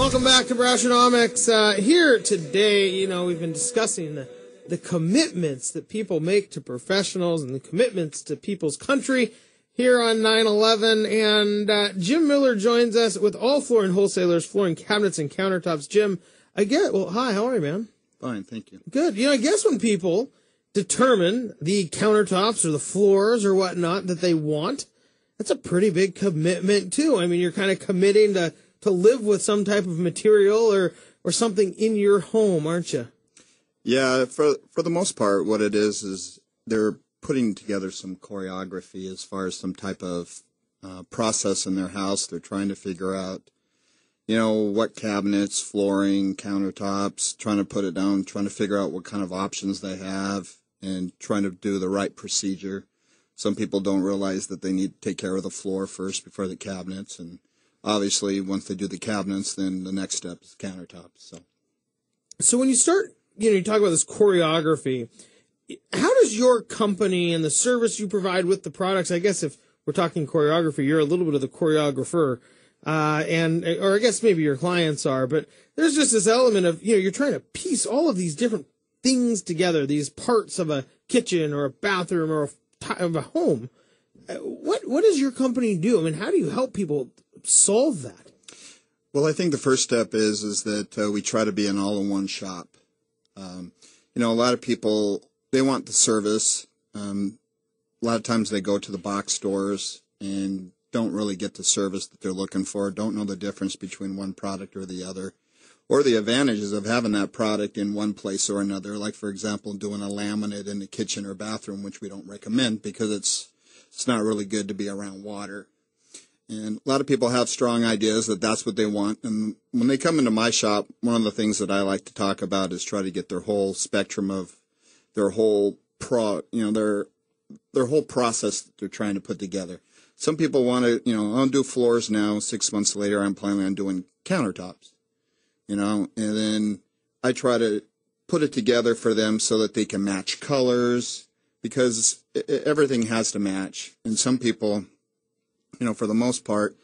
Welcome back to Brassionomics. Here today, we've been discussing the commitments that people make to professionals and the commitments to people's country here on 9/11. And Jim Miller joins us with All Flooring Wholesalers, Flooring Cabinets and Countertops. Jim, hi, how are you, man? Fine, thank you. Good. I guess when people determine the countertops or the floors or whatnot that they want, that's a pretty big commitment, too. I mean, you're kind of committing to live with some type of material or something in your home, aren't you? Yeah, for the most part, what it is they're putting together some choreography as far as some type of process in their house. They're trying to figure out, what cabinets, flooring, countertops, trying to put it down, trying to figure out what kind of options they have, and trying to do the right procedure. Some people don't realize that they need to take care of the floor first before the cabinets, and obviously, once they do the cabinets, then the next step is countertops. So when you start, you talk about this choreography, how does your company and the service you provide with the products, I guess if we're talking choreography, you're a little bit of the choreographer, or I guess maybe your clients are, but there's just this element of, you're trying to piece all of these different things together, these parts of a kitchen or a bathroom or of a home. What does your company do? I mean, how do you help people solve that? Well, I think the first step is that we try to be an all-in-one shop. A lot of people, they want the service. A lot of times they go to the box stores and don't really get the service that they're looking for, don't know the difference between one product or the other, or the advantages of having that product in one place or another, like, for example, doing a laminate in the kitchen or bathroom, which we don't recommend because it's not really good to be around water. And a lot of people have strong ideas that that's what they want. And when they come into my shop, one of the things that I like to talk about is try to get their whole spectrum of their whole their whole process that they're trying to put together. Some people want to, I'll do floors now. 6 months later, I'm planning on doing countertops, and then I try to put it together for them so that they can match colors, because everything has to match. And some people, for the most part,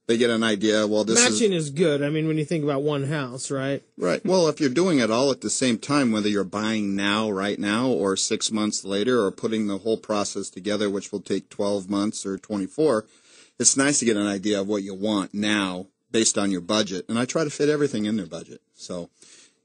they get an idea, well, matching is good. I mean, when you think about one house, right? Right. Well, if you're doing it all at the same time, whether you're buying right now, or 6 months later, or putting the whole process together, which will take 12 months or 24, it's nice to get an idea of what you want now based on your budget. And I try to fit everything in their budget. So,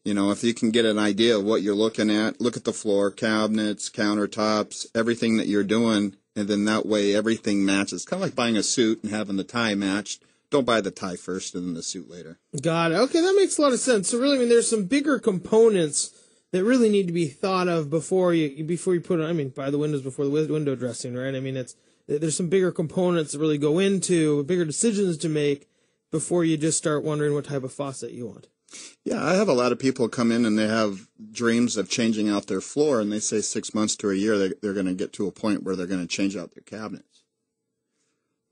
if you can get an idea of what you're looking at, look at the floor, cabinets, countertops, everything that you're doing, and then that way everything matches. It's kind of like buying a suit and having the tie matched. Don't buy the tie first and then the suit later. Got it. Okay, that makes a lot of sense. So really, there's some bigger components that really need to be thought of before you put on, by the windows before the window dressing, right? There's some bigger components that really go into, bigger decisions to make before you just start wondering what type of faucet you want. Yeah, I have a lot of people come in and they have dreams of changing out their floor, and they say 6 months to a year they're going to get to a point where they're going to change out their cabinets.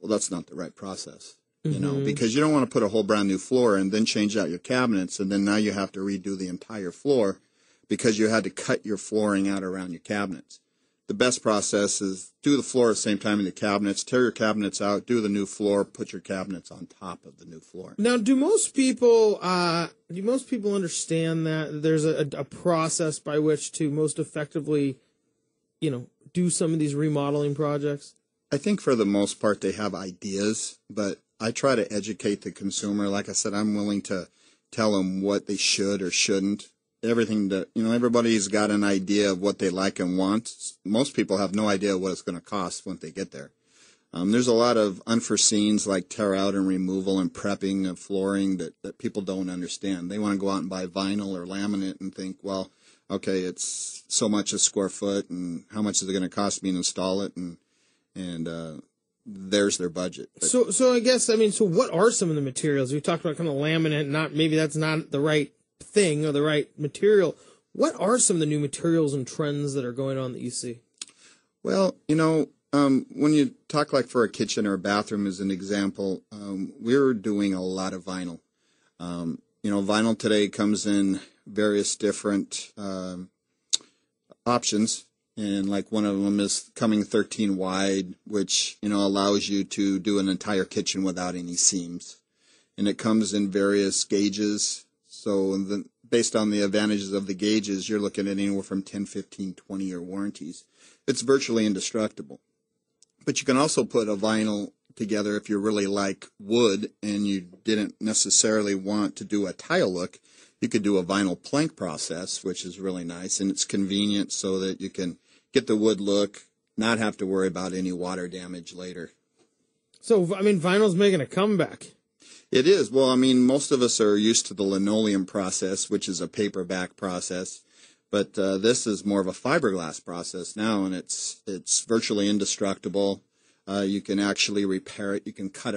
Well, that's not the right process, because you don't want to put a whole brand new floor and then change out your cabinets, and then now you have to redo the entire floor because you had to cut your flooring out around your cabinets. The best process is do the floor at the same time in the cabinets, tear your cabinets out, do the new floor, put your cabinets on top of the new floor. Now, do most people understand that there's a process by which to most effectively, do some of these remodeling projects? I think for the most part they have ideas, but I try to educate the consumer. Like I said, I'm willing to tell them what they should or shouldn't. Everything that, everybody's got an idea of what they like and want. Most people have no idea what it's going to cost when they get there. There's a lot of unforeseens like tear out and removal and prepping of flooring that people don't understand. They want to go out and buy vinyl or laminate and think, well, okay, it's so much a square foot, and how much is it going to cost me to install it? And there's their budget. But, so I guess, so what are some of the materials? We talked about kind of laminate, maybe that's not the right thing or the right material. What are some of the new materials and trends that are going on that you see? Well, when you talk like for a kitchen or a bathroom as an example, we're doing a lot of vinyl. Vinyl today comes in various different options, and like one of them is coming 13 wide, which allows you to do an entire kitchen without any seams. and it comes in various gauges. So based on the advantages of the gauges, you're looking at anywhere from 10, 15, 20-year warranties. It's virtually indestructible. But you can also put a vinyl together if you really like wood and you didn't necessarily want to do a tile look. You could do a vinyl plank process, which is really nice, and it's convenient so that you can get the wood look, not have to worry about any water damage later. So, I mean, vinyl's making a comeback. It is. Well, I mean, most of us are used to the linoleum process, which is a paperback process, but this is more of a fiberglass process now, and it's virtually indestructible. You can actually repair it. You can cut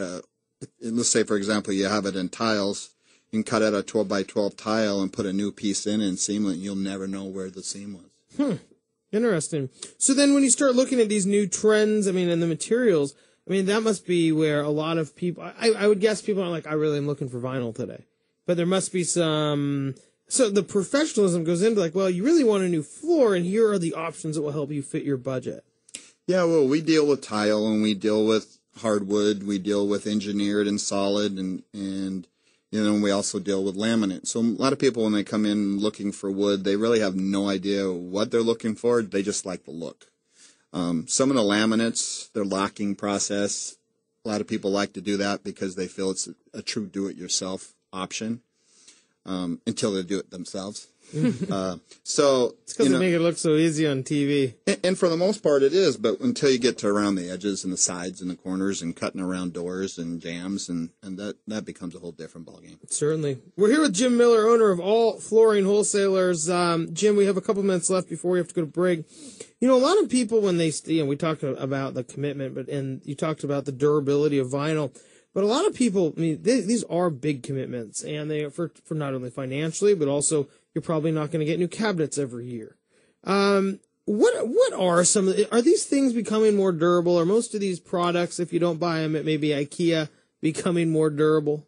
let's say, for example, you have it in tiles. You can cut out a 12 by 12 tile and put a new piece in and seam it, and you'll never know where the seam was. Interesting. So then when you start looking at these new trends, I mean, and the materials, I mean, that must be where a lot of people, I would guess people are like, I really am looking for vinyl today. But there must be some, so the professionalism goes into like, well, you really want a new floor, and here are the options that will help you fit your budget. Yeah, well, we deal with tile, and we deal with hardwood, we deal with engineered and solid, and you know, we also deal with laminate. So a lot of people, when they come in looking for wood, they really have no idea what they're looking for. They just like the look. Some of the laminates, their locking process, a lot of people like to do that because they feel it's a true do-it-yourself option until they do it themselves. So it's because they make it look so easy on TV. And for the most part it is, but until you get to around the edges and the sides and the corners and cutting around doors and jambs, and that becomes a whole different ballgame. Certainly. We're here with Jim Miller, owner of All Flooring Wholesalers. Jim, we have a couple minutes left before we have to go to break. You know, a lot of people when they, we talked about the commitment, and you talked about the durability of vinyl. But a lot of people, I mean, these are big commitments, and they are for not only financially, but also you're probably not going to get new cabinets every year. What are some of are these things becoming more durable? Are most of these products, if you don't buy them at maybe IKEA, becoming more durable?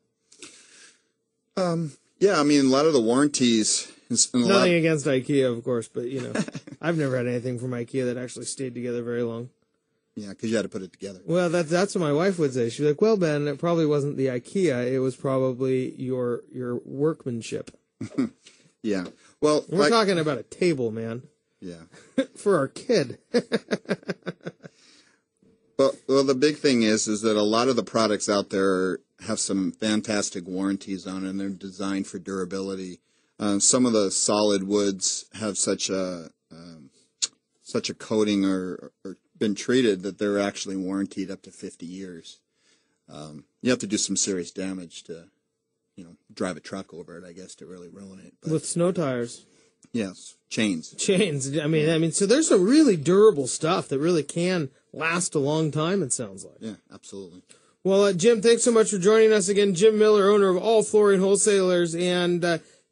Yeah, I mean, a lot of the warranties. Nothing against IKEA, of course, but you know, I've never had anything from IKEA that actually stayed together very long. Yeah, because you had to put it together. Well, that's what my wife would say. She's like, "Well, Ben, it probably wasn't the IKEA. It was probably your workmanship." Yeah. Well, we're talking about a table, man. Yeah. For our kid. Well, the big thing is that a lot of the products out there have some fantastic warranties on it, and they're designed for durability. Some of the solid woods have such a coating or been treated that they're actually warranted up to 50 years. You have to do some serious damage to, drive a truck over it, I guess, to really ruin it. But, with snow tires. Yes, chains. I mean, so there's some really durable stuff that really can last a long time, it sounds like. Yeah, absolutely. Well, Jim, thanks so much for joining us again. Jim Miller, owner of All Flooring Wholesalers. And,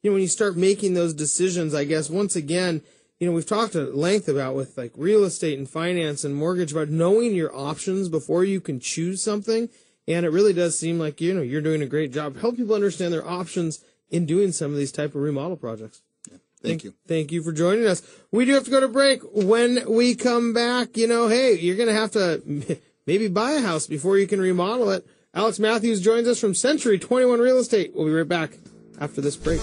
when you start making those decisions, I guess, once again, we've talked at length about with like real estate and finance and mortgage about knowing your options before you can choose something. And it really does seem like, you're doing a great job. Help people understand their options in doing some of these type of remodel projects. Yeah, thank you. Thank you for joining us. We do have to go to break. When we come back, hey, you're going to have to maybe buy a house before you can remodel it. Alex Matthews joins us from Century 21 Real Estate. We'll be right back after this break.